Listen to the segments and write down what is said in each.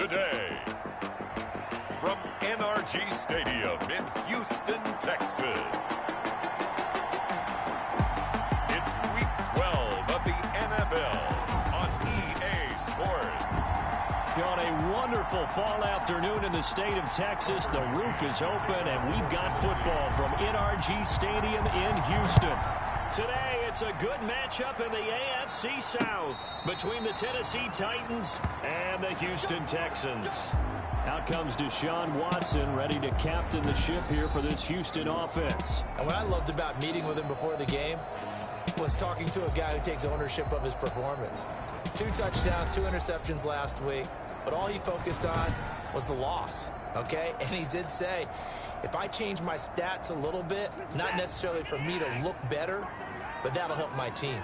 Today, from NRG Stadium in Houston, Texas, it's Week 12 of the NFL on EA Sports. On a wonderful fall afternoon in the state of Texas, the roof is open, and we've got football from NRG Stadium in Houston. Today, it's a good matchup in the AFC South between the Tennessee Titans and the Houston Texans. Out comes Deshaun Watson, ready to captain the ship here for this Houston offense. And what I loved about meeting with him before the game was talking to a guy who takes ownership of his performance. 2 touchdowns, 2 interceptions last week, but all he focused on was the loss, okay? And he did say, if I change my stats a little bit, not necessarily for me to look better, but that'll help my team.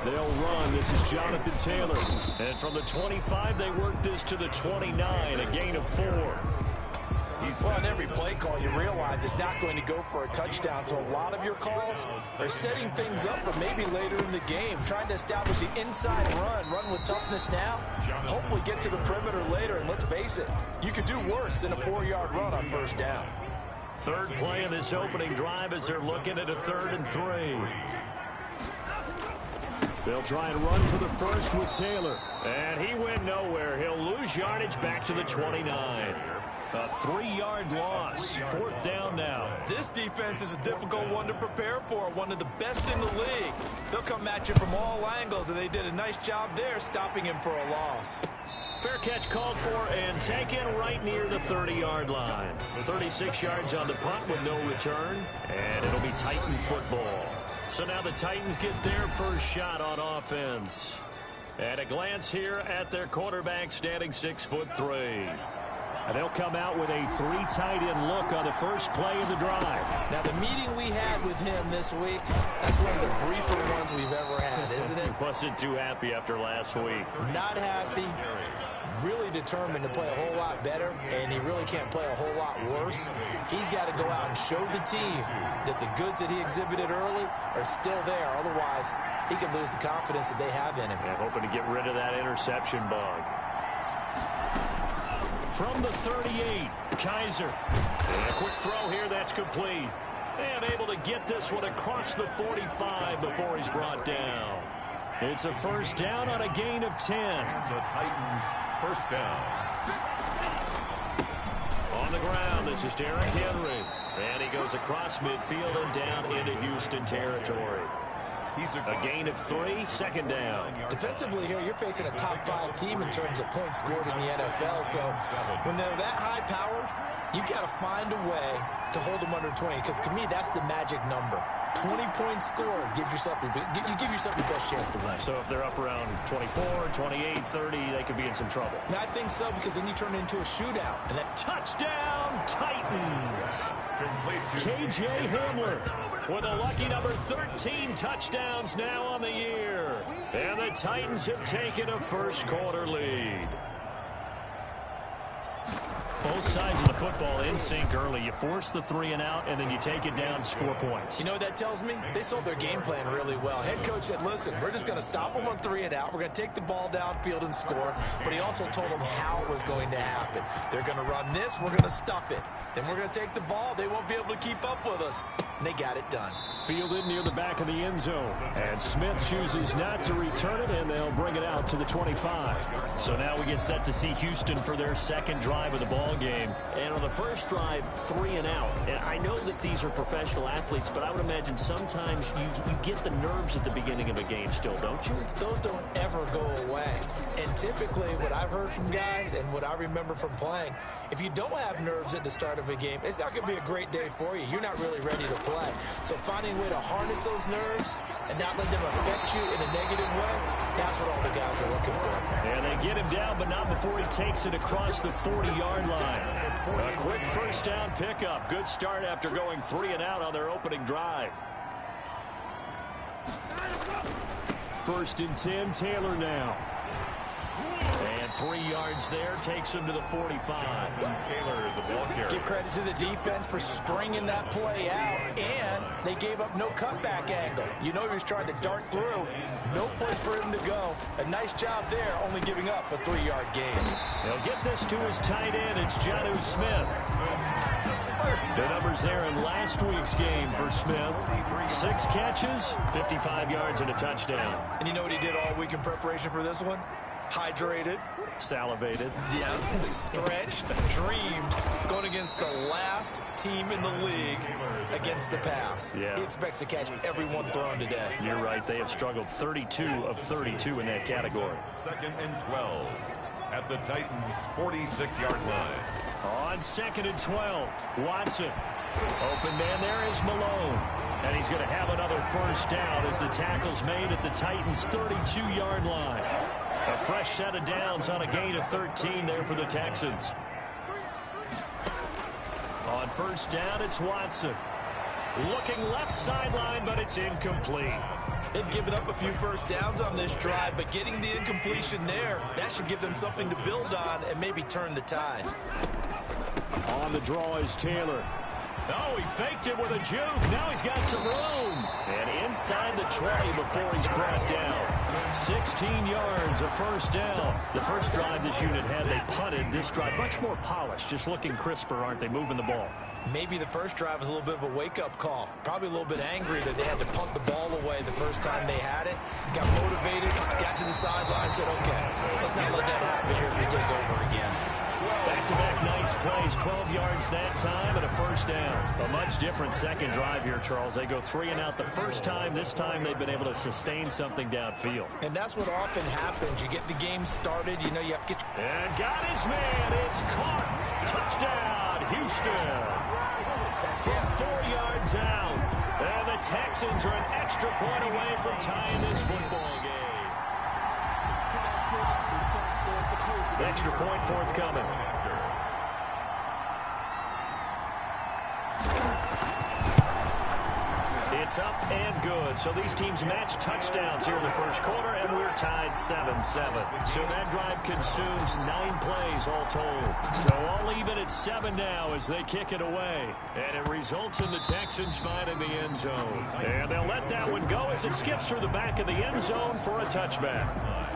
They'll run. This is Jonathan Taylor. And from the 25, they work this to the 29, a gain of 4. Well, on every play call, you realize it's not going to go for a touchdown. So a lot of your calls are setting things up for maybe later in the game, trying to establish the inside run with toughness now, hopefully get to the perimeter later. And let's face it, you could do worse than a 4-yard run on first down. Third play of this opening drive as they're looking at a 3rd and 3. They'll try and run for the first with Taylor. And he went nowhere. He'll lose yardage back to the 29. A 3-yard loss. 4th down now. This defense is a difficult one to prepare for. One of the best in the league. They'll come at you from all angles, and they did a nice job there stopping him for a loss. Fair catch called for and taken right near the 30-yard line. 36 yards on the punt with no return, and it'll be Titan football. So now the Titans get their first shot on offense. At a glance here at their quarterback, standing 6'3". And they'll come out with a 3 tight end look on the first play of the drive. Now, the meeting we had with him this week, that's one of the briefer ones we've ever had, isn't it? Wasn't too happy after last week. Not happy. Really determined to play a whole lot better, and he really can't play a whole lot worse. He's got to go out and show the team that the goods that he exhibited early are still there. Otherwise, he could lose the confidence that they have in him. Yeah, hoping to get rid of that interception bug. From the 38, Kaiser. And a quick throw here, that's complete. And able to get this one across the 45 before he's brought down. It's a first down on a gain of 10. The Titans first down. On the ground, this is Derrick Henry. And he goes across midfield and down into Houston territory. A gain of 3, 2nd down. Defensively here, you're facing a top 5 team in terms of points scored in the NFL. So when they're that high-powered, you've got to find a way to hold them under 20. Because to me, that's the magic number. 20-point score gives yourself you give yourself your best chance to win. So if they're up around 24, 28, 30, they could be in some trouble. Yeah, I think so, because then you turn it into a shootout. And that touchdown, Titans! KJ Hamler with a lucky number 13 touchdowns now on the year. And the Titans have taken a first quarter lead. Both sides of the football in sync early. You force the 3 and out, and then you take it down, score points. You know what that tells me? They sold their game plan really well. Head coach said, listen, we're just going to stop them on 3 and out. We're going to take the ball downfield and score. But he also told them how it was going to happen. They're going to run this. We're going to stuff it. Then we're going to take the ball. They won't be able to keep up with us. And they got it done. Fielded near the back of the end zone. And Smith chooses not to return it, and they'll bring it out to the 25. So now we get set to see Houston for their second drive of the ball game. And on the first drive, 3 and out. And I know that these are professional athletes, but I would imagine sometimes you get the nerves at the beginning of a game still, don't you? Those don't ever go away. And typically what I've heard from guys and what I remember from playing, if you don't have nerves at the start of a game, it's not going to be a great day for you. You're not really ready to play. So finding a way to harness those nerves and not let them affect you in a negative way, that's what all the guys are looking for. And they get him down, but not before he takes it across the 40-yard line. A quick first down pickup. Good start after going 3 and out on their opening drive. 1st and 10, Taylor now. And 3 yards there, takes him to the 45. Taylor, the ball carrier. Give credit to the defense for stringing that play out, and they gave up no cutback angle. You know he was trying to dart through. No place for him to go. A nice job there, only giving up a 3-yard gain. He'll get this to his tight end. It's Jonnu Smith. The numbers there in last week's game for Smith. 6 catches, 55 yards, and a touchdown. And you know what he did all week in preparation for this one? Hydrated. Salivated. Yes, stretched, dreamed, going against the last team in the league against the pass. Yeah. He expects to catch every one thrown today. You're right. They have struggled 32 of 32 in that category. 2nd and 12 at the Titans' 46-yard line. On 2nd and 12, Watson. Open man there is Malone. And he's going to have another first down as the tackle's made at the Titans' 32-yard line. A fresh set of downs on a gain of 13 there for the Texans. On first down, it's Watson. Looking left sideline, but it's incomplete. They've given up a few first downs on this drive, but getting the incompletion there, that should give them something to build on and maybe turn the tide. On the draw is Taylor. Oh, he faked it with a juke. Now he's got some room. And inside the 20 before he's brought down. 16 yards, a first down. The first drive this unit had, they punted. This drive, much more polished, just looking crisper, aren't they, moving the ball? Maybe the first drive was a little bit of a wake-up call. Probably a little bit angry that they had to punt the ball away the first time they had it. Got motivated, got to the sideline, said, okay, let's not let that happen here as we take over again. Back-to-back nice plays, 12 yards that time and a first down. A much different second drive here, Charles. They go 3 and out the first time. This time they've been able to sustain something downfield. And that's what often happens. You get the game started, you know you have to get... And got his man. It's caught. Touchdown, Houston. From 4 yards out. And the Texans are an extra point away from tying this football game. Extra point forthcoming. It's up and good. So these teams match touchdowns here in the first quarter, and we're tied 7-7. So that drive consumes 9 plays all told. So all even at 7 now as they kick it away. And it results in the Texans finding the end zone. And they'll let that one go as it skips through the back of the end zone for a touchback.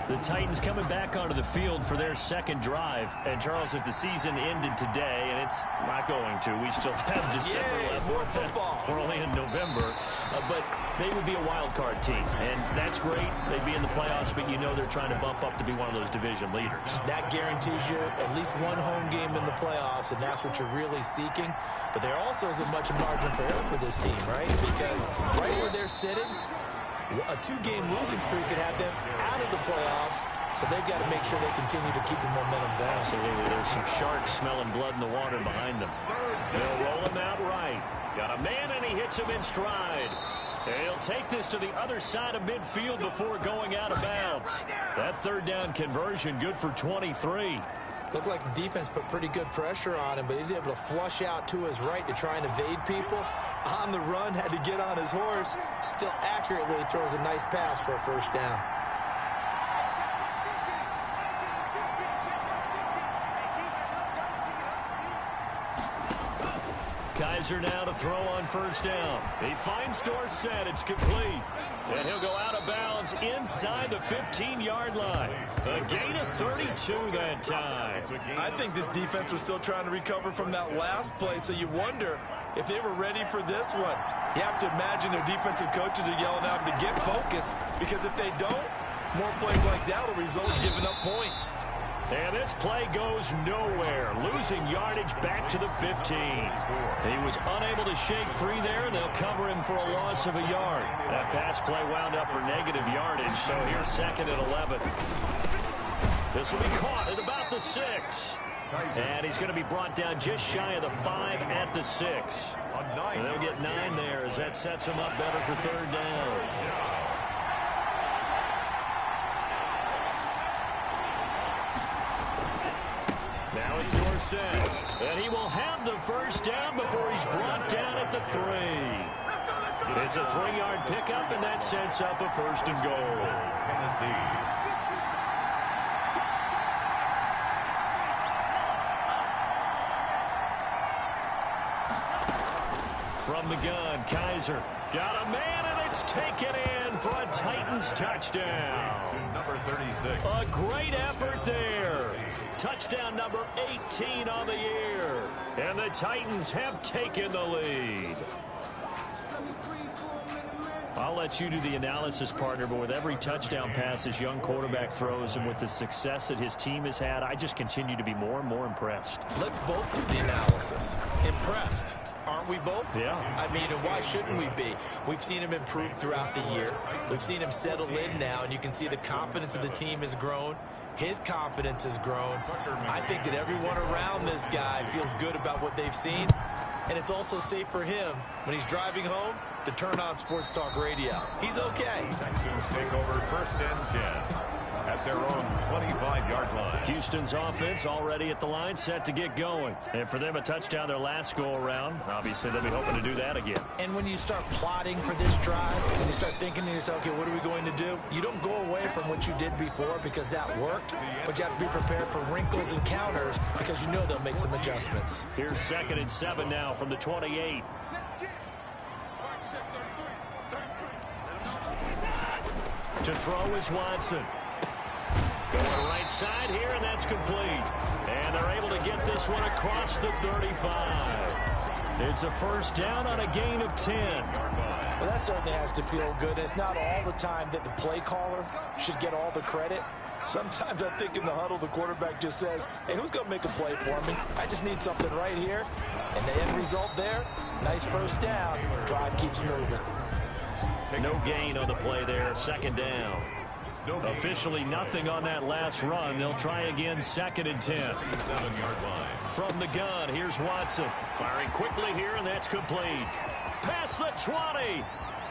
The Titans coming back onto the field for their second drive. And, Charles, if the season ended today, and it's not going to, we still have December 11th. More football. We're only in November. But they would be a wild card team, and that's great. They'd be in the playoffs, but you know they're trying to bump up to be one of those division leaders. That guarantees you at least one home game in the playoffs, and that's what you're really seeking. But there also isn't much margin for error for this team, right? Because right where they're sitting, a 2-game losing streak could have them out of the playoffs, so they've got to make sure they continue to keep the momentum down. Absolutely. There's some sharks smelling blood in the water behind them. They'll roll him out right. Got a man, and he hits him in stride. And he'll take this to the other side of midfield before going out of bounds. That third down conversion good for 23. Looked like the defense put pretty good pressure on him, but he's able to flush out to his right to try and evade people. On the run, had to get on his horse. Still accurately throws a nice pass for a first down. Kaiser now to throw on first down. He finds Dorsett. It's complete. And he'll go out of bounds inside the 15-yard line. A gain of 32 that time. I think this defense was still trying to recover from that last play, so you wonder if they were ready for this one. You have to imagine their defensive coaches are yelling at them to get focused, because if they don't, more plays like that will result in giving up points. And this play goes nowhere. Losing yardage back to the 15. He was unable to shake free there, and they'll cover him for a loss of a yard. That pass play wound up for negative yardage, so here's 2nd and 11. This will be caught at about the 6. And he's going to be brought down just shy of the 5 at the 6. And they'll get 9 there as that sets him up better for third down. Now it's Dorsett, and he will have the first down before he's brought down at the 3. It's a 3-yard pickup, and that sets up a 1st and goal. Tennessee. From the gun, Kaiser got a man, and it's taken in for a Titans touchdown. Number 36. A great effort there. Touchdown number 18 on the year. And the Titans have taken the lead. I'll let you do the analysis, partner, but with every touchdown pass this young quarterback throws and with the success that his team has had, I just continue to be more and more impressed. Let's both do the analysis. Impressed. Aren't we both? Yeah. I mean, and why shouldn't we be? We've seen him improve throughout the year. We've seen him settle in now, and you can see the confidence of the team has grown. His confidence has grown. I think that everyone around this guy feels good about what they've seen, and it's also safe for him when he's driving home to turn on Sports Talk Radio. He's okay. Texans take over 1st and 10 at their own 25-yard line. Houston's offense already at the line, set to get going. And for them, a touchdown their last go-around. Obviously, they'll be hoping to do that again. And when you start plotting for this drive, when you start thinking to yourself, okay, what are we going to do? You don't go away from what you did before because that worked, but you have to be prepared for wrinkles and counters because you know they'll make some adjustments. Here's 2nd and 7 now from the 28. To throw is Watson. Going right side here, and that's complete. And they're able to get this one across the 35. It's a 1st down on a gain of 10. Well, that certainly has to feel good. It's not all the time that the play caller should get all the credit. Sometimes I think in the huddle, the quarterback just says, hey, who's going to make a play for me? I just need something right here. And the end result there, nice 1st down. Drive keeps moving. No gain on the play there, 2nd down. Officially nothing on that last run. They'll try again, 2nd and 10. 7-yard line. From the gun, here's Watson. Firing quickly here, and that's complete. Past the 20.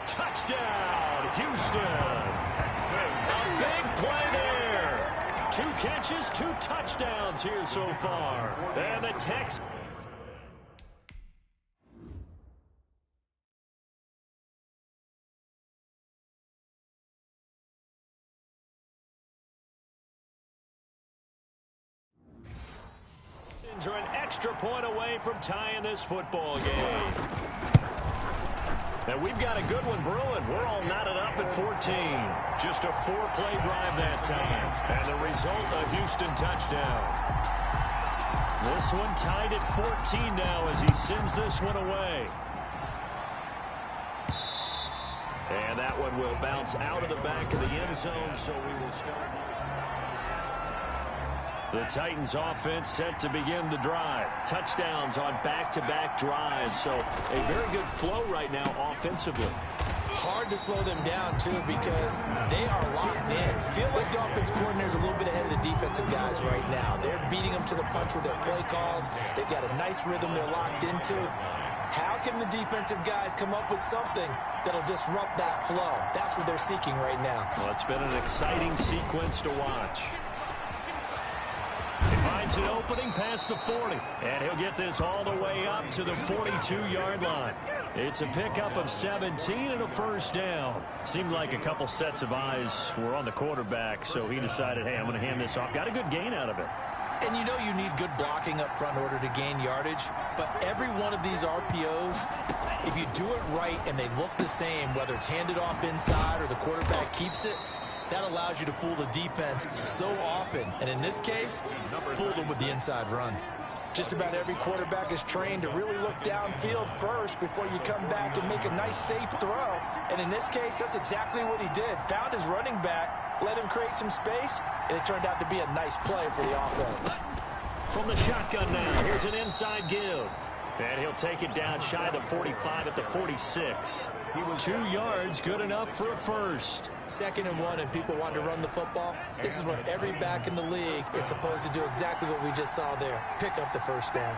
Touchdown, Houston. A big play there. 2 catches, 2 touchdowns here so far. And the Texans. Are an extra point away from tying this football game. Now we've got a good one brewing. We're all knotted up at 14. Just a 4-play drive that time. And the result, a Houston touchdown. This one tied at 14 now as he sends this one away. And that one will bounce out of the back of the end zone, so we will start. The Titans offense set to begin the drive. Touchdowns on back-to-back drives. So a very good flow right now offensively. Hard to slow them down, too, because they are locked in. Feel like the offense coordinator's a little bit ahead of the defensive guys right now. They're beating them to the punch with their play calls. They've got a nice rhythm they're locked into. How can the defensive guys come up with something that'll disrupt that flow? That's what they're seeking right now. Well, it's been an exciting sequence to watch. He finds an opening past the 40, and he'll get this all the way up to the 42-yard line. It's a pickup of 17 and a 1st down. Seemed like a couple sets of eyes were on the quarterback, so he decided, hey, I'm going to hand this off. Got a good gain out of it. And you know you need good blocking up front in order to gain yardage, but every one of these RPOs, if you do it right and they look the same, whether it's handed off inside or the quarterback keeps it, that allows you to fool the defense so often. And in this case, fooled them with the inside run. Just about every quarterback is trained to really look downfield first before you come back and make a nice, safe throw. And in this case, that's exactly what he did. Found his running back, let him create some space, and it turned out to be a nice play for the offense. From the shotgun now, here's an inside give. And he'll take it down shy of the 45 at the 46. 2 yards, good enough for a 1st. 2nd and 1, and people want to run the football. This is where every back in the league is supposed to do exactly what we just saw there. Pick up the 1st down.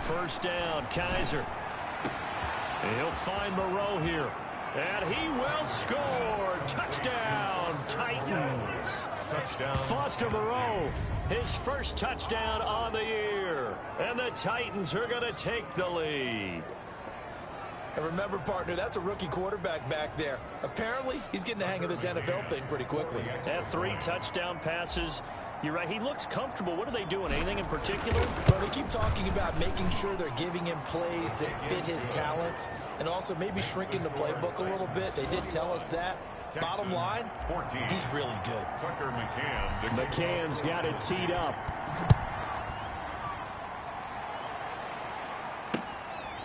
First down, Kaiser. And he'll find Moreau here. And he will score. Touchdown, Titans. Touchdown. Foster Moreau, his 1st touchdown on the year. And the Titans are going to take the lead. And remember, partner, that's a rookie quarterback back there. Apparently, he's getting the hang of this NFL thing pretty quickly. Had 3 touchdown passes. You're right, he looks comfortable. What are they doing? Anything in particular? Well, they keep talking about making sure they're giving him plays that fit his talents and also maybe shrinking the playbook a little bit. They did tell us that. Bottom line, he's really good. McCann's got it teed up.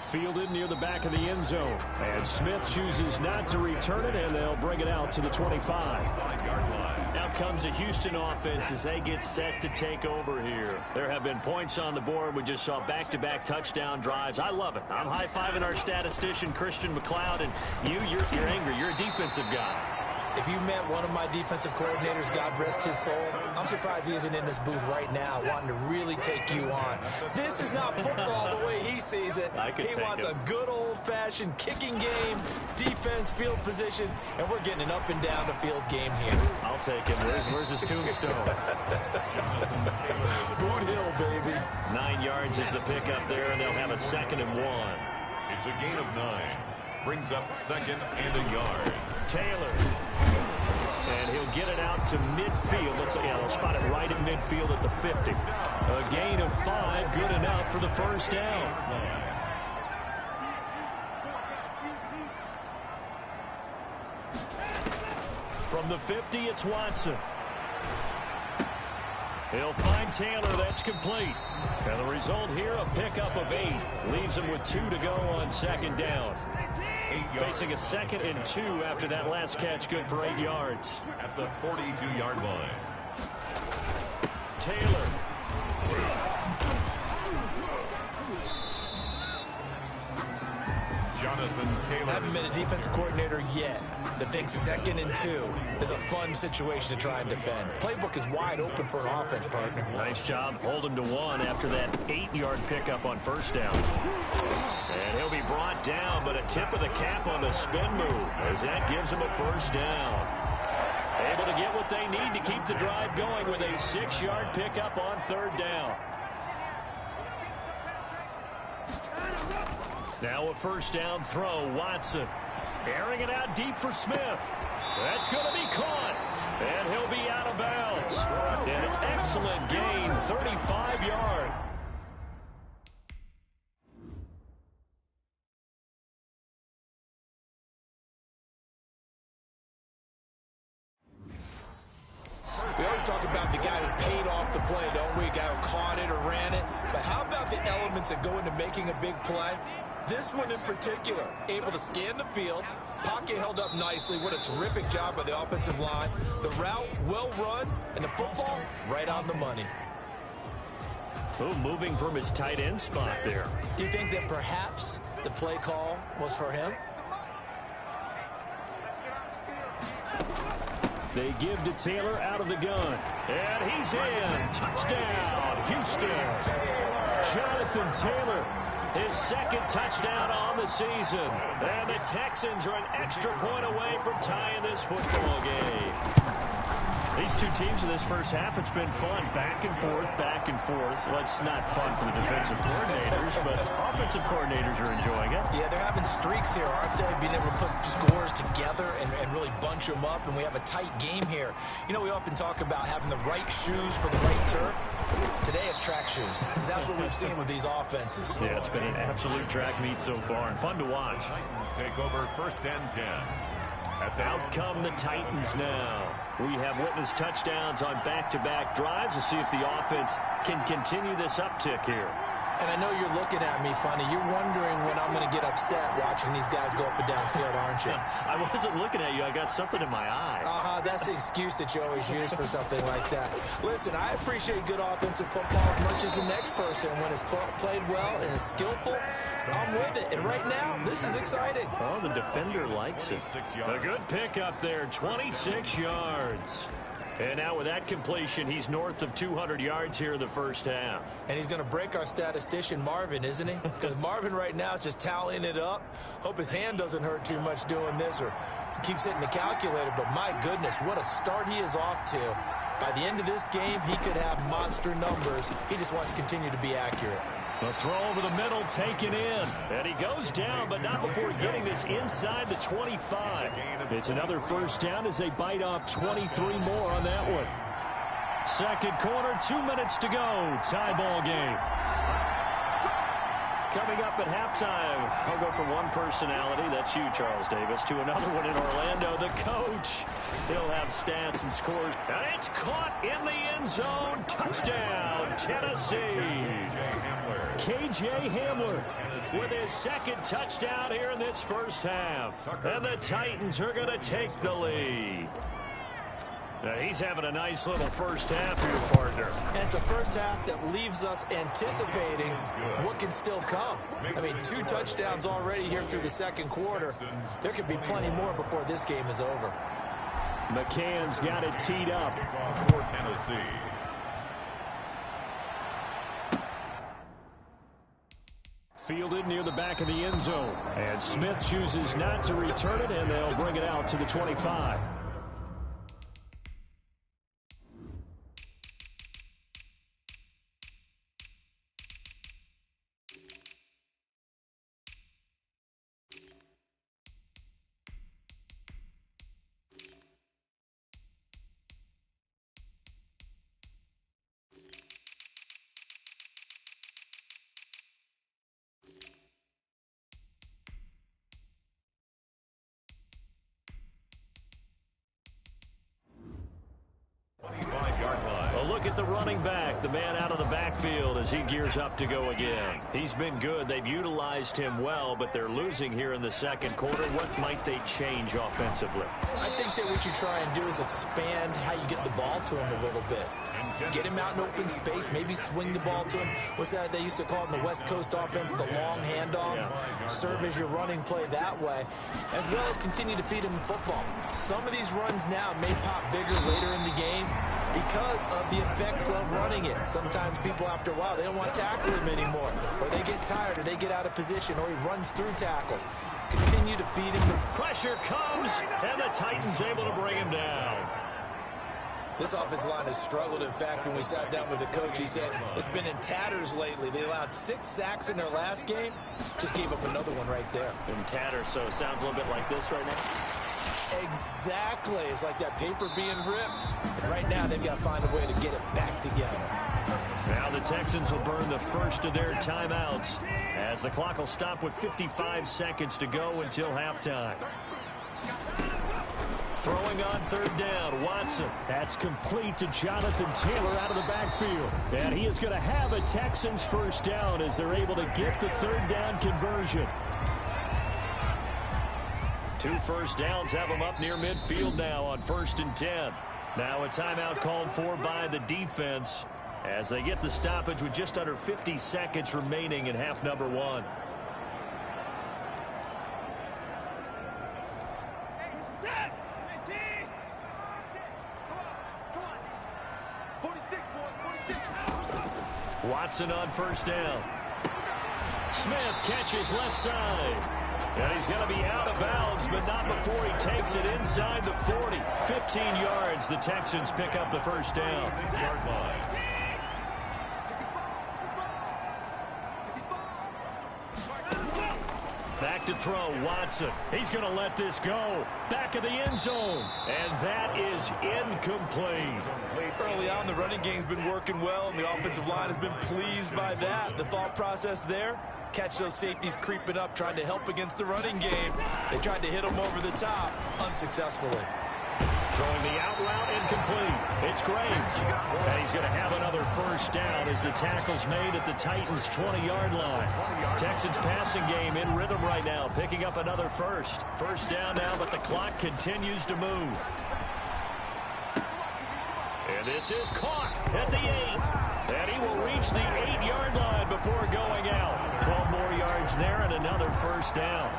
Fielded near the back of the end zone. And Smith chooses not to return it, and they'll bring it out to the 25. Now comes the Houston offense as they get set to take over here. There have been points on the board. We just saw back-to-back touchdown drives. I love it. I'm high-fiving our statistician, Christian McLeod, and you're angry. You're a defensive guy. If you met one of my defensive coordinators, God rest his soul, I'm surprised he isn't in this booth right now wanting to really take you on. This is not football the way he sees it. He wants a good old-fashioned kicking game, defense, field position, and we're getting an up-and-down-the-field game here. I'll take him. Where's his tombstone? Boot Hill, baby. 9 yards is the pickup there, and they'll have a 2nd and 1. It's a gain of 9. Brings up 2nd and a yard. Taylor. And he'll get it out to midfield. They'll spot it right in midfield at the 50. A gain of 5, good enough for the first down. From the 50, it's Watson. He'll find Taylor. That's complete. And the result here, a pickup of 8. Leaves him with 2 to go on 2nd down. Facing a 2nd and 2 after that last catch, good for 8 yards. At the 42-yard line. Taylor. Jonathan Taylor. Haven't been a defensive coordinator yet. The big 2nd and 2 is a fun situation to try and defend. Playbook is wide open for an offense, partner. Nice job. Hold him to 1 after that 8-yard pickup on first down. And he'll be brought down, but a tip of the cap on the spin move as that gives him a first down. Able to get what they need to keep the drive going with a 6-yard pickup on 3rd down. Now a first down throw, Watson. Airing it out deep for Smith. That's going to be caught. And he'll be out of bounds. An excellent gain, 35 yards. We always talk about the guy who paid off the play, don't we? A guy who caught it or ran it. But how about the elements that go into making a big play? This one in particular, able to scan the field, pocket held up nicely. What a terrific job by the offensive line. The route, well run, and the football, right on the money. Oh, moving from his tight end spot there. Do you think that perhaps the play call was for him? They give to Taylor out of the gun. And he's in. Touchdown, Houston. Jonathan Taylor, his 2nd touchdown on the season. And the Texans are an extra point away from tying this football game. These two teams in this first half, it's been fun. Back and forth, back and forth. Well, it's not fun for the defensive coordinators, but offensive coordinators are enjoying it. Yeah, they're having streaks here, aren't they? Being able to put scores together and really bunch them up, and we have a tight game here. You know, we often talk about having the right shoes for the right turf. Today it's track shoes. That's what we've seen with these offenses. Yeah, it's been an absolute track meet so far, and fun to watch. Titans take over 1st and 10. Out come the Titans now. We have witnessed touchdowns on back-to-back drives to see if the offense can continue this uptick here. And I know you're looking at me funny. You're wondering when I'm going to get upset watching these guys go up and down field, aren't you? I wasn't looking at you. I got something in my eye. That's the excuse that you always use for something like that. Listen, I appreciate good offensive football as much as the next person. When it's played well and is skillful, I'm with it. And right now, this is exciting. Oh, the defender likes it. A good pickup there, 26 yards. And now with that completion, he's north of 200 yards here in the first half. And he's going to break our statistician, Marvin, isn't he? Because Marvin right now is just tallying it up. Hope his hand doesn't hurt too much doing this or keeps hitting the calculator. But my goodness, what a start he is off to. By the end of this game, he could have monster numbers. He just wants to continue to be accurate. The throw over the middle taken in. And he goes down, but not before getting this inside the 25. It's another first down as they bite off 23 more on that one. Second quarter, 2 minutes to go. Tie ball game. Coming up at halftime, I'll go from one personality, that's you, Charles Davis, to another one in Orlando, the coach. He'll have stats and scores. And it's caught in the end zone. Touchdown, Tennessee. KJ Hamler with his second touchdown here in this first half. And the Titans are going to take the lead. Now he's having a nice little first half here, partner. And it's a first half that leaves us anticipating what can still come. I mean, 2 touchdowns already here through the second quarter. There could be plenty more before this game is over. McCann's got it teed up. For Tennessee. Fielded near the back of the end zone. And Smith chooses not to return it, and they'll bring it out to the 25. Look at the running back, the man out of the backfield as he gears up to go again. He's been good. They've utilized him well, but they're losing here in the second quarter. What might they change offensively? I think that what you try and do is expand how you get the ball to him a little bit. Get him out in open space, maybe swing the ball to him. What's that they used to call in the West Coast offense, the long handoff? Yeah. Serve as your running play that way, as well as continue to feed him football. Some of these runs now may pop bigger later in the game because of the effects of running it. Sometimes people, after a while, they don't want to tackle him anymore, or they get tired, or they get out of position, or he runs through tackles. Continue to feed him. Pressure comes, and the Titans able to bring him down. This offensive line has struggled. In fact, when we sat down with the coach, he said it's been in tatters lately. They allowed 6 sacks in their last game. Just gave up another one right there. In tatters, so it sounds a little bit like this right now. Exactly. It's like that paper being ripped. And right now, they've got to find a way to get it back together. Now the Texans will burn the first of their timeouts as the clock will stop with 55 seconds to go until halftime. Throwing on third down, Watson. That's complete to Jonathan Taylor out of the backfield. And he is going to have a Texans first down as they're able to get the third down conversion. 2 first downs have them up near midfield now on 1st and 10. Now a timeout called for by the defense as they get the stoppage with just under 50 seconds remaining in half number 1. Watson on first down. Smith catches left side. And he's going to be out of bounds, but not before he takes it inside the 40. 15 yards, the Texans pick up the first down. Back to throw, Watson. He's going to let this go. Back of the end zone. And that is incomplete. Early on, the running game's been working well, and the offensive line has been pleased by that. The thought process there, catch those safeties creeping up, trying to help against the running game. They tried to hit them over the top, unsuccessfully. Throwing the out route, incomplete. It's Graves. And he's going to have another first down as the tackle's made at the Titans' 20-yard line. Texans passing game in rhythm right now, picking up another first. First down now, but the clock continues to move. And this is caught at the 8. And he will reach the 8-yard line before going out. 12 more yards there and another first down.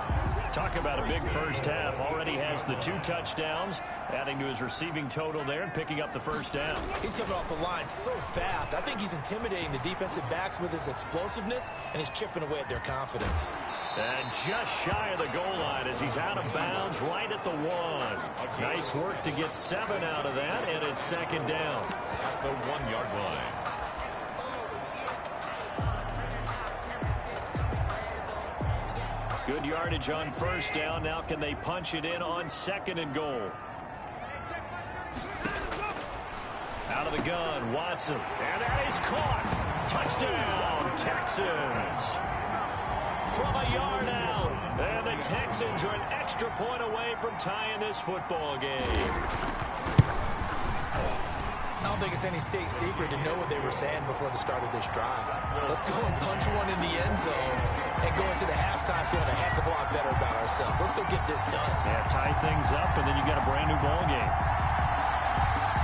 Talk about a big first half. Already has the 2 touchdowns, adding to his receiving total there and picking up the first down. He's coming off the line so fast. I think he's intimidating the defensive backs with his explosiveness, and he's chipping away at their confidence. And just shy of the goal line as he's out of bounds right at the 1. Nice work to get 7 out of that, and it's second down. At the 1-yard line. Good yardage on first down. Now can they punch it in on 2nd and goal? Out of the gun, Watson. And that is caught. Touchdown, Texans. From a yard out. And the Texans are an extra point away from tying this football game. I don't think it's any state secret to know what they were saying before the start of this drive. Let's go and punch one in the end zone and go into the halftime feeling a heck of a lot better about ourselves. Let's go get this done. Yeah, tie things up, and then you got a brand new ball game.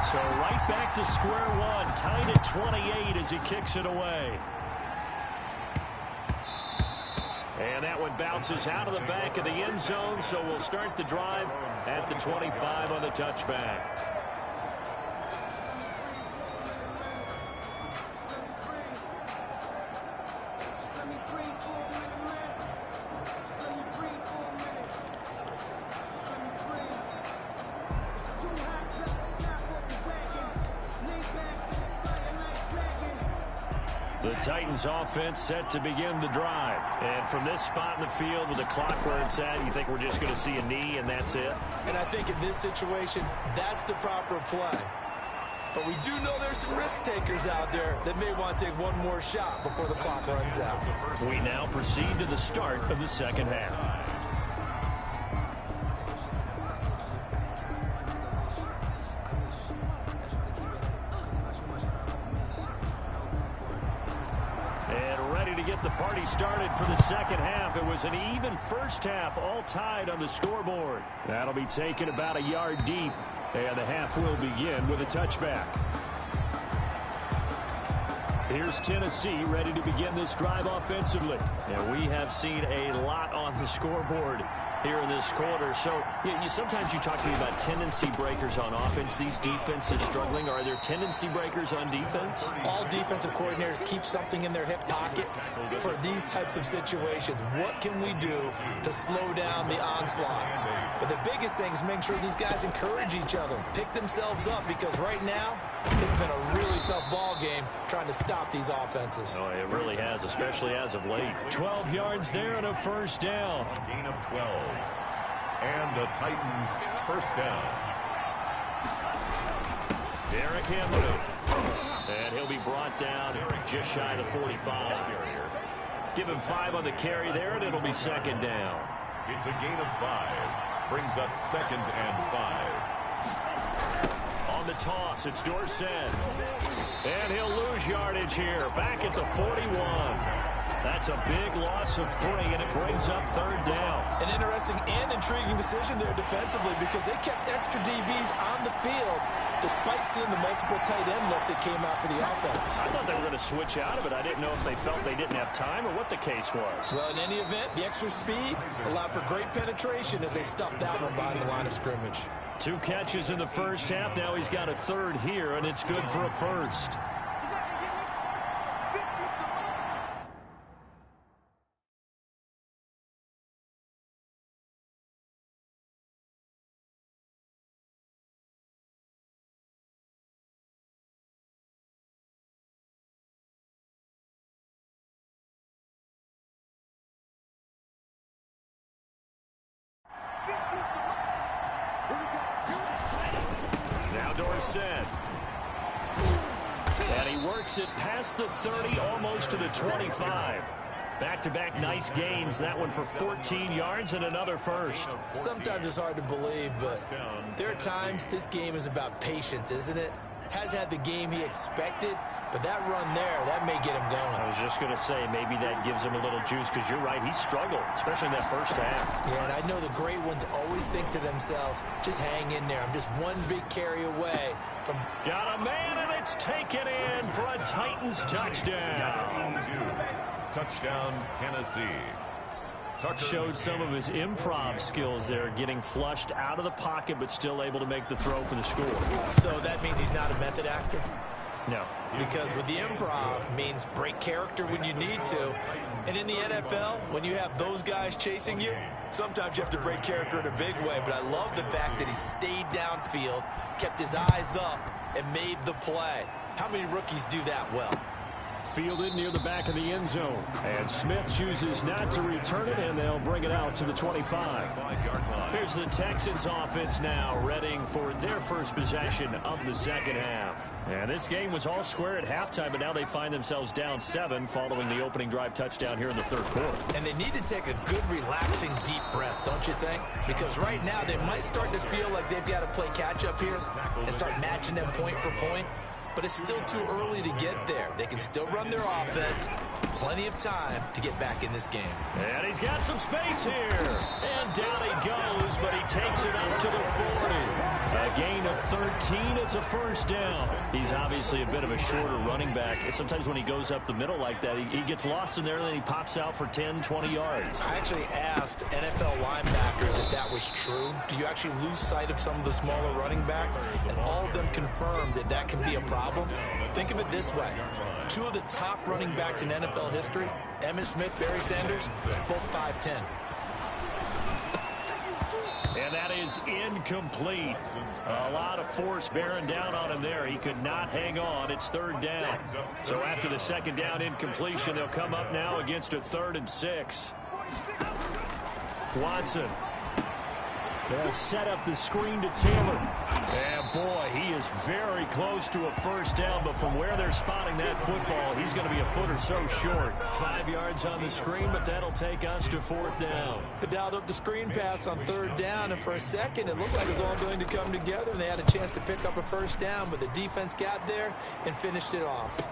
So right back to square one, tied at 28 as he kicks it away. And that one bounces out of the back of the end zone, so we'll start the drive at the 25 on the touchback. The Titans offense set to begin the drive. And from this spot in the field with the clock where it's at, you think we're just going to see a knee and that's it? And I think in this situation, that's the proper play. But we do know there's some risk takers out there that may want to take one more shot before the clock runs out. We now proceed to the start of the second half. The party started for the second half. It was an even first half, all tied on the scoreboard. That'll be taken about a yard deep, and the half will begin with a touchback. Here's Tennessee ready to begin this drive offensively. And we have seen a lot on the scoreboard here in this quarter. So sometimes you talk to me about tendency breakers on offense. These defenses struggling. Are there tendency breakers on defense? All defensive coordinators keep something in their hip pocket for these types of situations. What can we do to slow down the onslaught? But the biggest thing is making sure these guys encourage each other, pick themselves up, because right now it's been a really tough ball game trying to stop these offenses. Oh, it really has, especially as of late. 12 yards there and a first down. A gain of 12. And the Titans first down. Derrick Henry. And he'll be brought down just shy of the 45. Give him 5 on the carry there, and it'll be second down. It's a gain of 5. Brings up 2nd and 5. On the toss, it's Dorsett. And he'll lose yardage here. Back at the 41. That's a big loss of 3, and it brings up third down. An interesting and intriguing decision there defensively, because they kept extra DBs on the field despite seeing the multiple tight end look that came out for the offense. I thought they were going to switch out of it. I didn't know if they felt they didn't have time or what the case was. Well, in any event, the extra speed allowed for great penetration as they stuffed that one behind the line of scrimmage. 2 catches in the first half. Now he's got a third here, and it's good for a first. Now Dorsett. And he works it past the 30, almost to the 25. Back-to-back nice gains. That one for 14 yards and another first. Sometimes it's hard to believe, but there are times this game is about patience, isn't it? Has had the game he expected, but that run there, that may get him going. I was just going to say, maybe that gives him a little juice, because you're right, he struggled, especially in that first half. Yeah, and I know the great ones always think to themselves, just hang in there. I'm just one big carry away from... Got a man, and it's taken in for a Titans touchdown. Touchdown, Tennessee. Showed some of his improv skills there, getting flushed out of the pocket, but still able to make the throw for the score. So that means he's not a method actor? No. Because with the improv means break character when you need to. And in the NFL, when you have those guys chasing you, sometimes you have to break character in a big way. But I love the fact that he stayed downfield, kept his eyes up, and made the play. How many rookies do that well? Fielded near the back of the end zone. And Smith chooses not to return it, and they'll bring it out to the 25. Here's the Texans offense now, readying for their first possession of the second half. And this game was all square at halftime, but now they find themselves down 7 following the opening drive touchdown here in the third quarter. And they need to take a good, relaxing, deep breath, don't you think? Because right now they might start to feel like they've got to play catch-up here and start matching them point for point. But it's still too early to get there. They can still run their offense. Plenty of time to get back in this game. And he's got some space here. And down he goes, but he takes it up to the 40. A gain of 13. It's a first down. He's obviously a bit of a shorter running back. Sometimes when he goes up the middle like that, he gets lost in there, and then he pops out for 10, 20 yards. I actually asked NFL linebackers if that was true. Do you actually lose sight of some of the smaller running backs? And all of them confirmed that that can be a problem. Think of it this way. 2 of the top running backs in NFL history, Emmitt Smith, Barry Sanders, both 5'10". And that is incomplete. A lot of force bearing down on him there. He could not hang on. It's third down. So after the second down incompletion, they'll come up now against a 3rd and 6. Watson. They'll set up the screen to Taylor. And boy, he is very close to a first down, but from where they're spotting that football, he's going to be a foot or so short. 5 yards on the screen, but that'll take us to 4th down. They dialed up the screen pass on 3rd down, and for a second, it looked like it was all going to come together, and they had a chance to pick up a first down, but the defense got there and finished it off.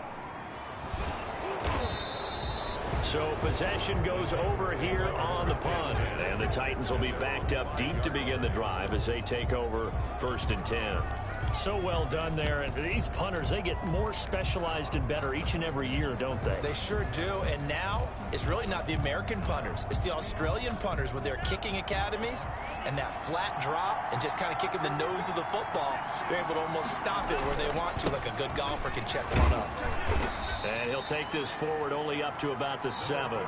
So possession goes over here on the punt. And the Titans will be backed up deep to begin the drive as they take over 1st and 10. So well done there. And these punters, they get more specialized and better each and every year, don't they? They sure do. And now it's really not the American punters. It's the Australian punters with their kicking academies and that flat drop and just kind of kicking the nose of the football. They're able to almost stop it where they want to, like a good golfer can check one up. And he'll take this forward only up to about the 7.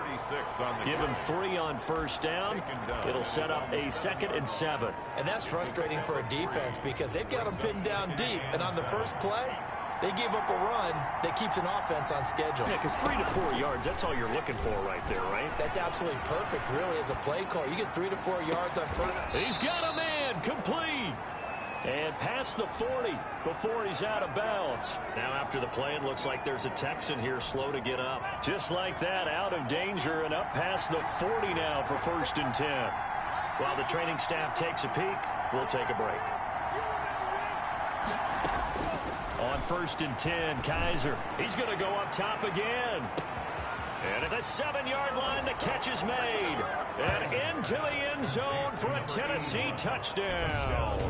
Give him 3 on first down. It'll set up a 2nd and 7. And that's frustrating for a defense because they've got them pinned down deep. And on the first play, they give up a run that keeps an offense on schedule. Yeah, because 3 to 4 yards, that's all you're looking for right there, right? That's absolutely perfect, really, as a play call. You get 3 to 4 yards on first. He's got a man, complete. And past the 40 before he's out of bounds. Now after the play, it looks like there's a Texan here slow to get up. Just like that, out of danger and up past the 40 now for 1st and 10. While the training staff takes a peek, we'll take a break. On 1st and 10, Kaiser. He's going to go up top again. And at the 7-yard line, the catch is made. And into the end zone for a Tennessee touchdown.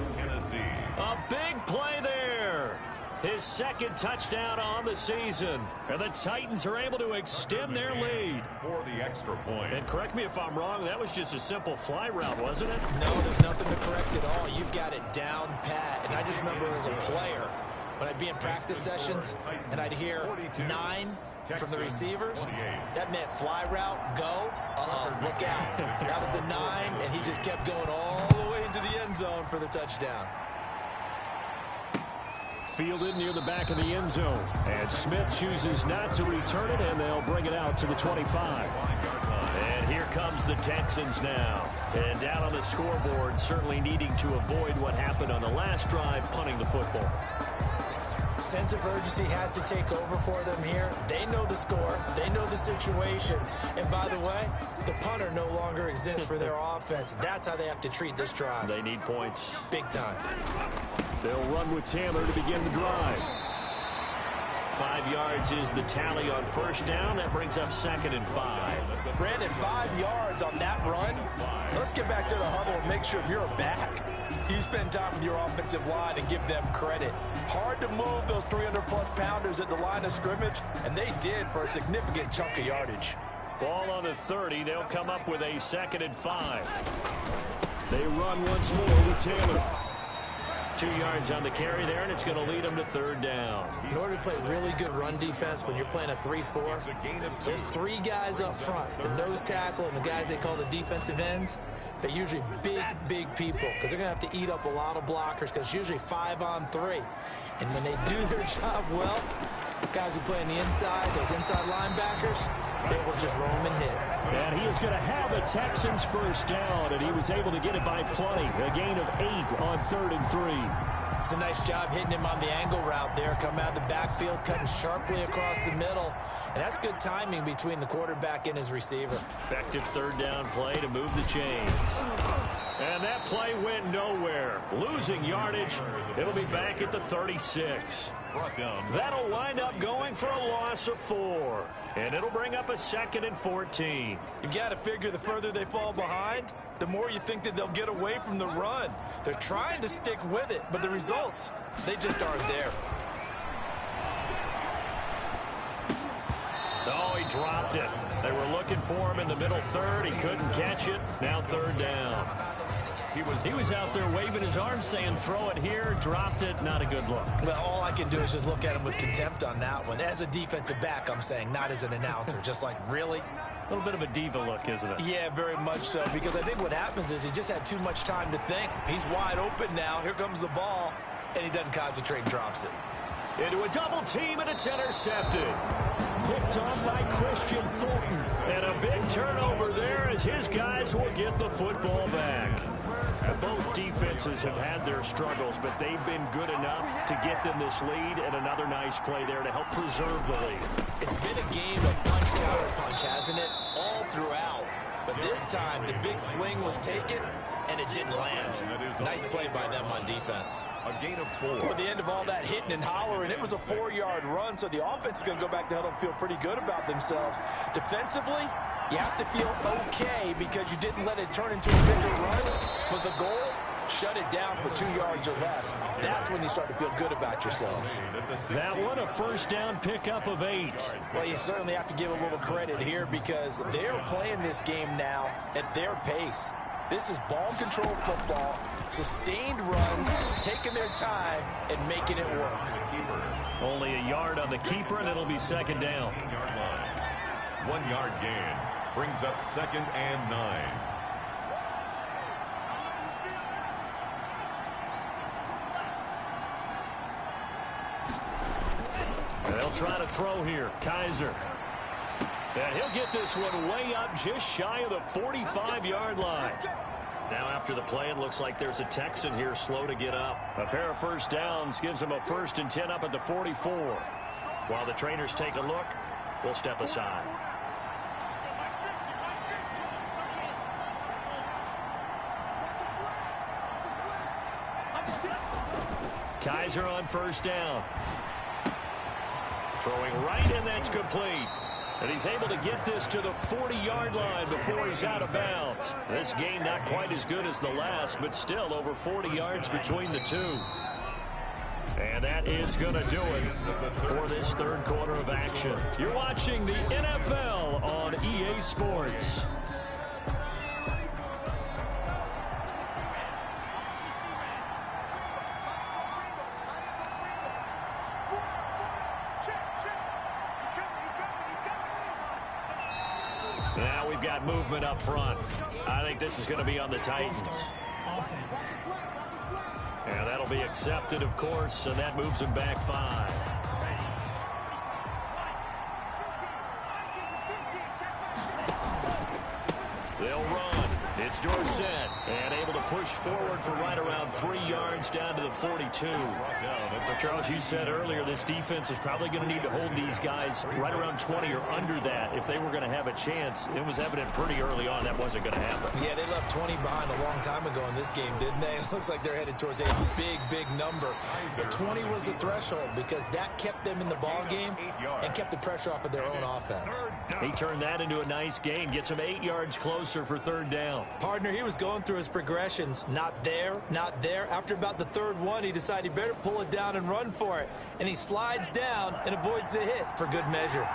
A big play there. His 2nd touchdown on the season. And the Titans are able to extend their lead. For the extra point. And correct me if I'm wrong, that was just a simple fly route, wasn't it? No, there's nothing to correct at all. You've got it down pat. And I just remember as a player, when I'd be in practice sessions, and I'd hear 9 from the receivers, that meant fly route, go, look out. That was the 9, and he just kept going all the way into the end zone for the touchdown. Fielded near the back of the end zone. And Smith chooses not to return it, and they'll bring it out to the 25. And here comes the Texans now. And down on the scoreboard, certainly needing to avoid what happened on the last drive, punting the football. Sense of urgency has to take over for them here. They know the score. They know the situation. And by the way, the punter no longer exists for their offense. That's how they have to treat this drive. They need points. Big time. They'll run with Taylor to begin the drive. 5 yards is the tally on first down. That brings up 2nd and 5. Brandon, 5 yards on that run. Let's get back to the huddle and make sure you're back. You spend time with your offensive line and give them credit. Hard to move those 300-plus pounders at the line of scrimmage, and they did for a significant chunk of yardage. Ball on the 30. They'll come up with a 2nd and 5. They run once more with Taylor. 2 yards on the carry there, and it's going to lead them to 3rd down. In order to play really good run defense when you're playing a 3-4, there's 3 guys up front, the nose tackle and the guys they call the defensive ends. They're usually big people because they're going to have to eat up a lot of blockers because it's usually 5 on 3. And when they do their job well, guys who play on the inside, those inside linebackers, they will just roam and hit. And he is going to have a Texans 1st down, and he was able to get it by plenty. A gain of 8 on 3rd and 3. It's a nice job hitting him on the angle route there, coming out of the backfield, cutting sharply across the middle. And that's good timing between the quarterback and his receiver. Effective 3rd down play to move the chains. And that play went nowhere. Losing yardage. It'll be back at the 36. That'll wind up going for a loss of 4. And it'll bring up a 2nd and 14. You've got to figure the further they fall behind, the more you think that they'll get away from the run. They're trying to stick with it, but the results, they just aren't there. Oh, he dropped it. They were looking for him in the middle 3rd. He couldn't catch it. Now 3rd down. He was out there waving his arms saying, throw it here, dropped it, not a good look. Well, all I can do is just look at him with contempt on that one. As a defensive back, I'm saying, not as an announcer. Just like, really? A little bit of a diva look, isn't it? Yeah, very much so, because I think what happens is he just had too much time to think. He's wide open now. Here comes the ball, and he doesn't concentrate and drops it. Into a double team, and it's intercepted. Picked on by Christian Fulton. And a big turnover there as his guys will get the football back. Both defenses have had their struggles, but they've been good enough to get them this lead, and another nice play there to help preserve the lead. It's been a game of punch, counter punch, hasn't it? All throughout. But this time, the big swing was taken, and it didn't land. Nice play by them on defense. A gain of 4. At the end of all that hitting and hollering, it was a 4-yard run, so the offense is going to go back to huddle and feel pretty good about themselves. Defensively, you have to feel okay because you didn't let it turn into a bigger run, but the goal, shut it down for 2 yards or less. That's when you start to feel good about yourselves. That one, a 1st down pickup of 8. Well, you certainly have to give a little credit here because they're playing this game now at their pace. This is ball control football, sustained runs, taking their time, and making it work. Only a yard on the keeper, and it'll be 2nd down. 1 yard gain brings up 2nd and 9. They'll try to throw here. Kaiser. And he'll get this one way up just shy of the 45-yard line. Now after the play, it looks like there's a Texan here slow to get up. A pair of 1st downs gives him a 1st and 10 up at the 44. While the trainers take a look, we'll step aside. Kaiser on 1st down. Throwing right, and that's complete. And he's able to get this to the 40-yard line before he's out of bounds. This game not quite as good as the last, but still over 40 yards between the two. And that is going to do it for this 3rd quarter of action. You're watching the NFL on EA Sports. Now we've got movement up front. I think this is going to be on the Titans. And that'll be accepted, of course, and that moves them back 5. They'll run. It's Dorsett, and able to push forward for right around 3 yards down to the 42. Charles, you said earlier this defense is probably going to need to hold these guys right around 20 or under that if they were going to have a chance. It was evident pretty early on that wasn't going to happen. Yeah, they left 20 behind a long time ago in this game, didn't they? It looks like they're headed towards a big number. But 20 was the threshold because that kept them in the ball game and kept the pressure off of their own offense. He turned that into a nice gain, gets him 8 yards closer for 3rd down. Partner, he was going through his progressions. Not there, not there. After about the 3rd one, he decided he better pull it down and run for it. And he slides down and avoids the hit for good measure.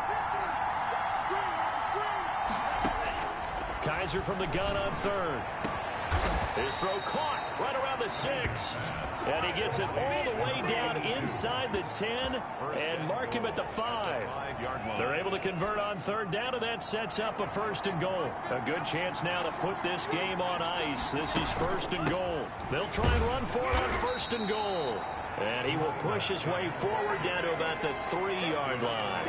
Kaiser from the gun on third. His throw caught right around the 6. And he gets it all the way down inside the 10 and mark him at the 5. They're able to convert on third down, and that sets up a 1st and goal. A good chance now to put this game on ice. This is 1st and goal. They'll try and run for it on 1st and goal. And he will push his way forward down to about the 3-yard line.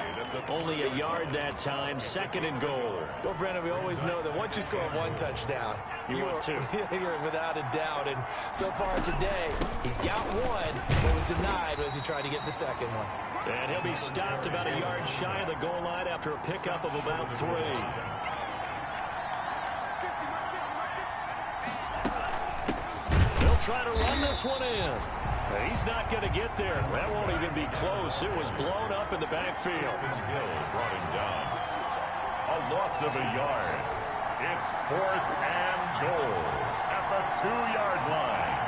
Only a yard that time, 2nd and goal. Well, Brandon, we always know that once you score one touchdown, you want two. You're without a doubt. And so far today, he's got one, but was denied as he tried to get the second one. And he'll be stopped about a yard shy of the goal line after a pickup of about 3. They'll try to run this one in. He's not going to get there. That won't even be close. It was blown up in the backfield. Hill brought him down. A loss of a yard. It's 4th and goal at the 2-yard line.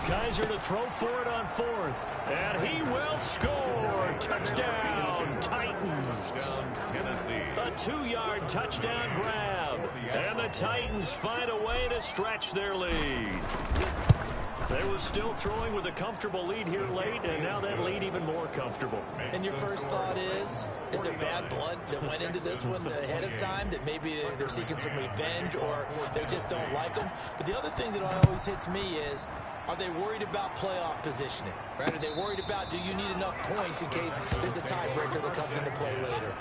Kaiser to throw for it on 4th. And he will score. Touchdown, Titans. Touchdown, Tennessee. A 2-yard touchdown grab. And the Titans find a way to stretch their lead. They were still throwing with a comfortable lead here late, and now that lead even more comfortable. And your first thought is there bad blood that went into this one ahead of time, that maybe they're seeking some revenge or they just don't like them? But the other thing that always hits me is, are they worried about playoff positioning? Right? Are they worried about, do you need enough points in case there's a tiebreaker that comes into play later?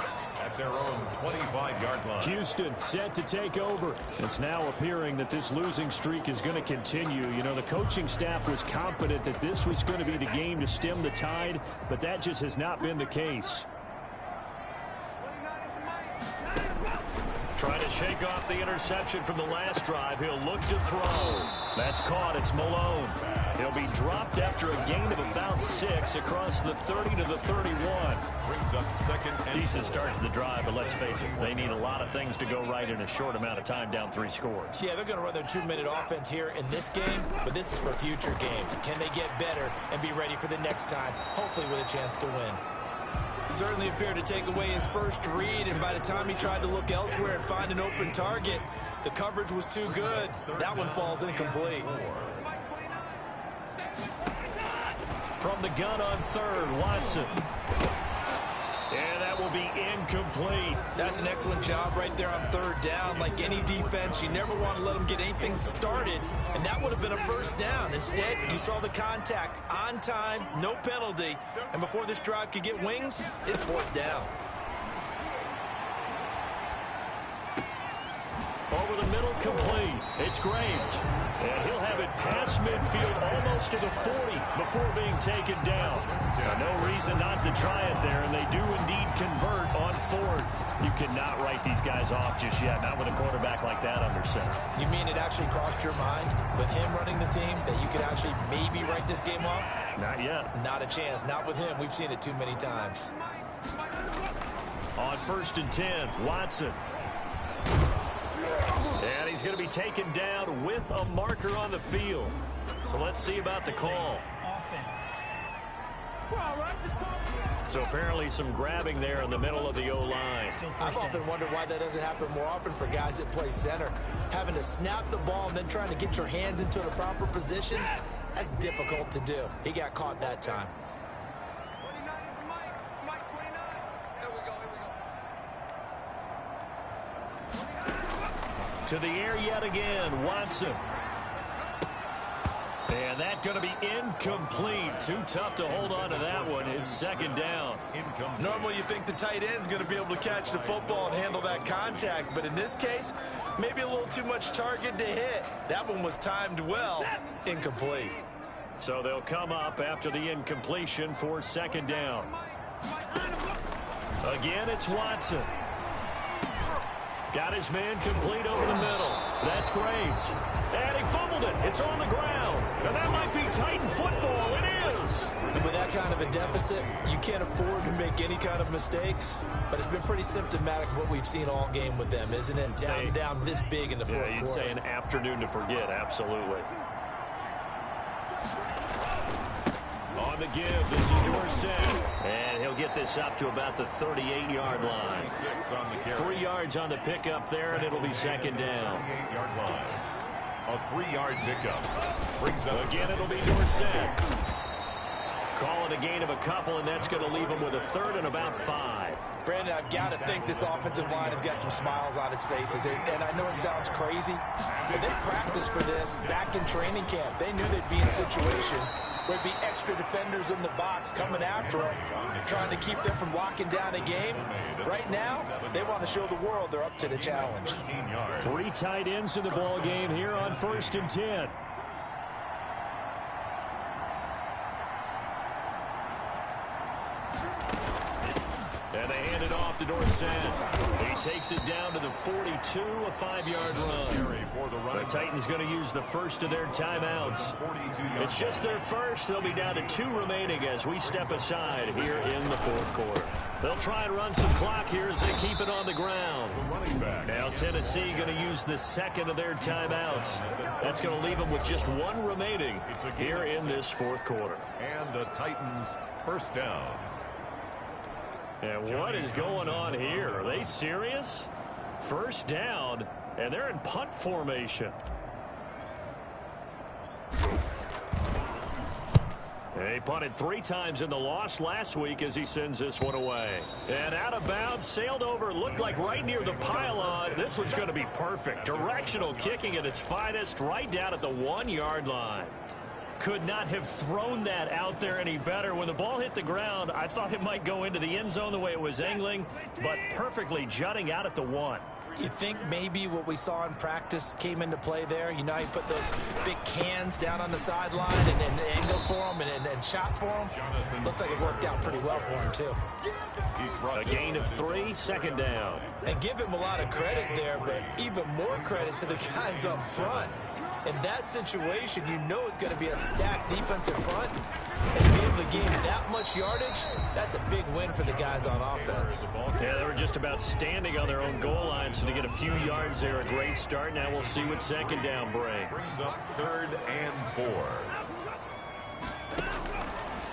At their own 25-yard line. Houston set to take over. It's now appearing that this losing streak is going to continue. You know, the coaching staff was confident that this was going to be the game to stem the tide, but that just has not been the case. Trying to shake off the interception from the last drive. He'll look to throw. That's caught. It's Malone. He'll be dropped after a gain of about 6 across the 30 to the 31. Brings up 2nd and Decent start to the drive, but let's face it, they need a lot of things to go right in a short amount of time, down 3 scores. Yeah, they're going to run their 2-minute offense here in this game, but this is for future games. Can they get better and be ready for the next time, hopefully with a chance to win? Certainly appeared to take away his first read, and by the time he tried to look elsewhere and find an open target, the coverage was too good. That one falls incomplete. From the gun on third, Watson. And that will be incomplete. That's an excellent job right there on 3rd down. Like any defense, you never want to let them get anything started, and that would have been a 1st down. Instead, you saw the contact on time, no penalty, and before this drive could get wings, it's 4th down. Over the middle, complete. It's Graves. And he'll have it past midfield almost to the 40 before being taken down. No reason not to try it there, and they do indeed convert on 4th. You cannot write these guys off just yet, not with a quarterback like that under center. You mean it actually crossed your mind with him running the team that you could actually maybe write this game off? Not yet. Not a chance. Not with him. We've seen it too many times. On 1st and 10, Watson. And he's going to be taken down with a marker on the field. So let's see about the call. Offense. So apparently some grabbing there in the middle of the O-line. I've often wondered why that doesn't happen more often for guys that play center. Having to snap the ball and then trying to get your hands into the proper position, that's difficult to do. He got caught that time. To the air yet again, Watson. And that's going to be incomplete. Too tough to hold on to that one. It's 2nd down. Normally you think the tight end's going to be able to catch the football and handle that contact, but in this case, maybe a little too much target to hit. That one was timed well. Incomplete. So they'll come up after the incompletion for 2nd down. Again, it's Watson. Got his man complete over the middle. That's Graves. And he fumbled it. It's on the ground. And that might be Titan football. It is. And with that kind of a deficit, you can't afford to make any kind of mistakes. But it's been pretty symptomatic of what we've seen all game with them, isn't it? Down this big in the fourth quarter. You'd say an afternoon to forget. Absolutely. On the give. This is Dorsett. And he'll get this up to about the 38-yard line. 3 yards on the pickup there, and it'll be second down. 38-yard line. A 3-yard pickup. Brings up again, it'll be Dorsett. Call it a gain of a couple, and that's going to leave him with a third and about 5. Brandon, I've got to think this offensive line has got some smiles on its faces. And I know it sounds crazy, but they practiced for this back in training camp. They knew they'd be in situations where there'd be extra defenders in the box coming after them, trying to keep them from locking down a game. Right now, they want to show the world they're up to the challenge. 3 tight ends in the ball game here on 1st and 10. And they hand it off to Dorsett. He takes it down to the 42, a 5-yard run. The Titans going to use the first of their timeouts. It's just their first. They'll be down to 2 remaining as we step aside here in the 4th quarter. They'll try and run some clock here as they keep it on the ground. Now Tennessee going to use the second of their timeouts. That's going to leave them with just 1 remaining here in this 4th quarter. And the Titans first down. And what is going on here? Are they serious? First down, and they're in punt formation. He punted 3 times in the loss last week as he sends this one away. And out of bounds, sailed over, looked like right near the pylon. This one's going to be perfect. Directional kicking at its finest, right down at the 1-yard line. Could not have thrown that out there any better. When the ball hit the ground, I thought it might go into the end zone the way it was angling, but perfectly jutting out at the 1. You think maybe what we saw in practice came into play there? You know, you put those big cans down on the sideline and angle for them and shot for them. Looks like it worked out pretty well for him, too. A gain of 3, second down. And give him a lot of credit there, but even more credit to the guys up front. In that situation, you know it's going to be a stacked defensive front. And to be able to gain that much yardage, that's a big win for the guys on offense. Yeah, they were just about standing on their own goal line, so to get a few yards there, a great start. Now we'll see what second down brings. Brings up 3rd and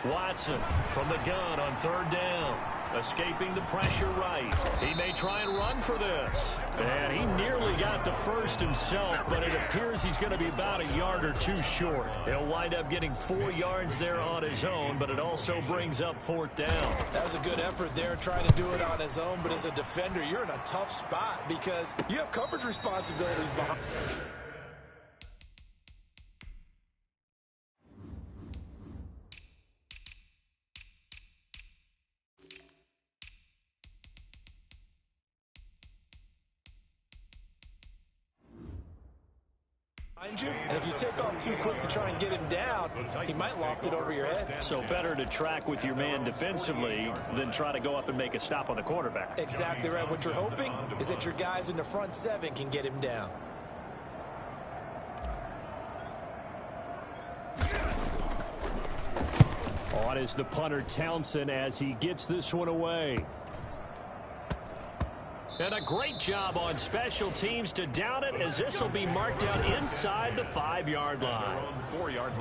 4. Watson from the gun on 3rd down. Escaping the pressure right. He may try and run for this. And he nearly got the first himself, but it appears he's going to be about a yard or 2 short. He'll wind up getting 4 yards there on his own, but it also brings up 4th down. That was a good effort there trying to do it on his own, but as a defender, you're in a tough spot because you have coverage responsibilities behind. You, and if you take off too quick to try and get him down, he might loft it over your head. So better to track with your man defensively than try to go up and make a stop on the quarterback. Exactly right. What you're hoping is that your guys in the front 7 can get him down. On is the punter Townsend as he gets this one away. And a great job on special teams to down it, as this will be marked out inside the 5-yard line.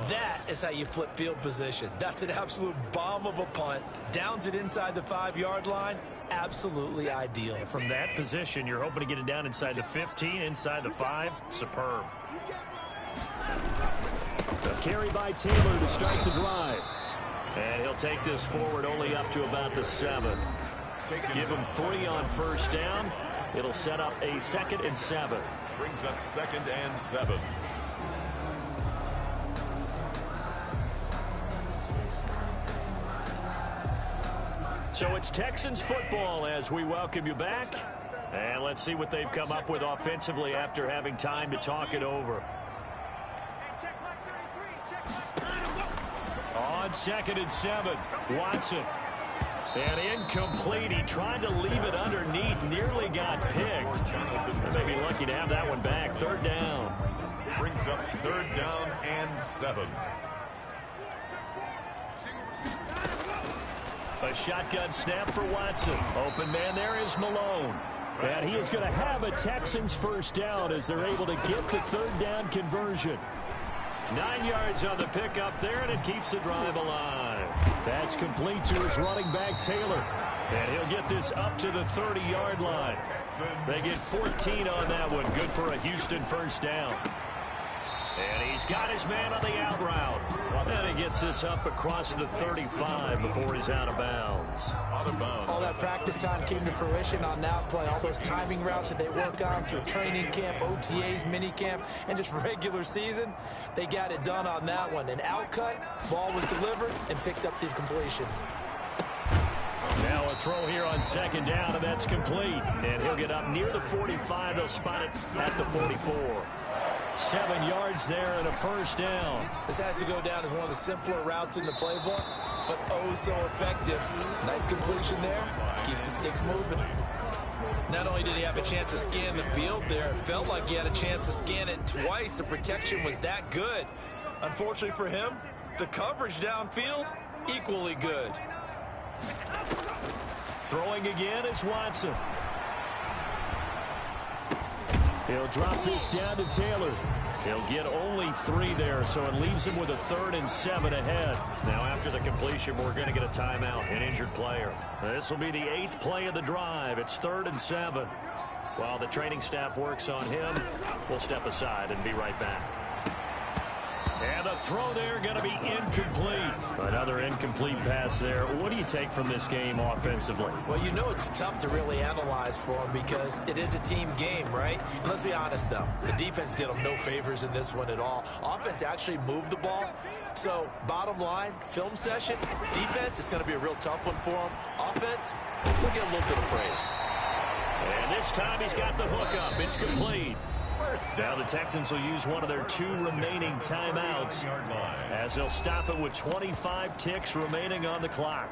That is how you flip field position. That's an absolute bomb of a punt. Downs it inside the 5-yard line. Absolutely ideal. From that position, you're hoping to get it down inside the 15, inside the 5. Superb. A carry by Taylor to start the drive. And he'll take this forward only up to about the 7. Give him 3 on first down. It'll set up a 2nd and 7. Brings up 2nd and 7. So it's Texans football as we welcome you back. And let's see what they've come up with offensively after having time to talk it over. On 2nd and 7, Watson. And incomplete. He tried to leave it underneath. Nearly got picked. They may be lucky to have that one back. 3rd down. Brings up 3rd down and 7. A shotgun snap for Watson. Open man there is Malone. And he is going to have a Texans first down as they're able to get the 3rd down conversion. 9 yards on the pickup there, and it keeps the drive alive. That's complete to his running back, Taylor. And he'll get this up to the 30-yard line. They get 14 on that one. Good for a Houston first down. And he's got his man on the out route. And he gets this up across the 35 before he's out of bounds. All that practice time came to fruition on that play. All those timing routes that they work on through training camp, OTAs, mini camp, and just regular season, they got it done on that one. An outcut, ball was delivered, and picked up the completion. Now a throw here on second down, and that's complete. And he'll get up near the 45. They'll spot it at the 44. 7 yards there and a first down. This has to go down as one of the simpler routes in the playbook, but oh so effective. Nice completion there. Keeps the sticks moving. Not only did he have a chance to scan the field there, it felt like he had a chance to scan it twice. The protection was that good. Unfortunately for him, the coverage downfield, equally good. Throwing again is Watson. He'll drop this down to Taylor. He'll get only 3 there, so it leaves him with a 3rd and 7 ahead. Now, after the completion, we're going to get a timeout, an injured player. This will be the 8th play of the drive. It's 3rd and 7. While the training staff works on him, we'll step aside and be right back. And the throw there going to be incomplete. Another incomplete pass there. What do you take from this game offensively? Well, you know it's tough to really analyze for them because it is a team game, right? And let's be honest, though. The defense did them no favors in this one at all. Offense actually moved the ball. So, bottom line, film session, defense is going to be a real tough one for them. Offense, they'll get a little bit of praise. And this time he's got the hook up. It's complete. Now the Texans will use one of their 2 remaining timeouts as they'll stop it with 25 ticks remaining on the clock.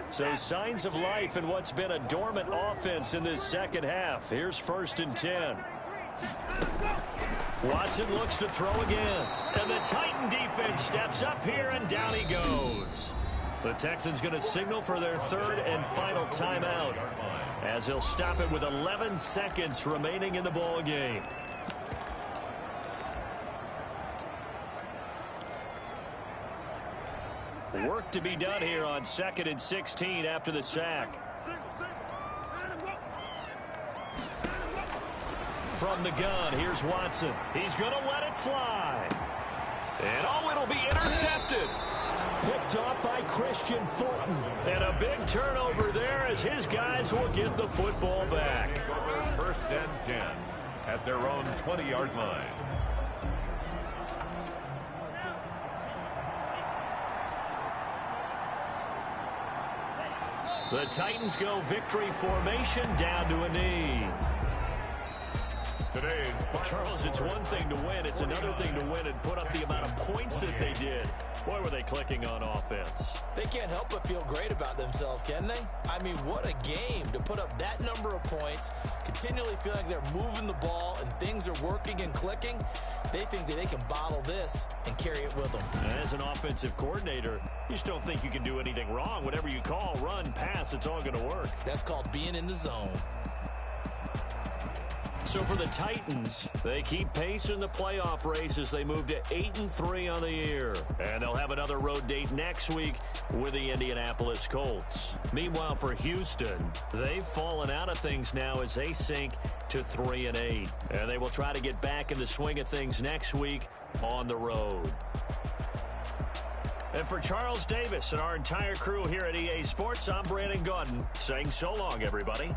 So signs of life in what's been a dormant offense in this second half. Here's 1st and 10. Watson looks to throw again. And the Titan defense steps up here, and down he goes. The Texans going to signal for their 3rd and final timeout as they'll stop it with 11 seconds remaining in the ball game. Work to be done here on 2nd and 16 after the sack. From the gun, here's Watson. He's going to let it fly. And oh, it'll be intercepted. Picked off by Christian Fulton. And a big turnover there as his guys will get the football back. 1st and 10 at their own 20-yard line. The Titans go victory formation down to a knee. Well, Charles, it's one thing to win. It's another thing to win and put up the amount of points that they did. Boy, were they clicking on offense. They can't help but feel great about themselves, can they? I mean, what a game to put up that number of points, continually feel like they're moving the ball and things are working and clicking. They think that they can bottle this and carry it with them. As an offensive coordinator, you just don't think you can do anything wrong. Whatever you call, run, pass, it's all going to work. That's called being in the zone. So for the Titans, they keep pace in the playoff race as they move to 8-3 on the year. And they'll have another road date next week with the Indianapolis Colts. Meanwhile, for Houston, they've fallen out of things now as they sink to 3-8. And they will try to get back in the swing of things next week on the road. And for Charles Davis and our entire crew here at EA Sports, I'm Brandon Gaudin saying so long, everybody.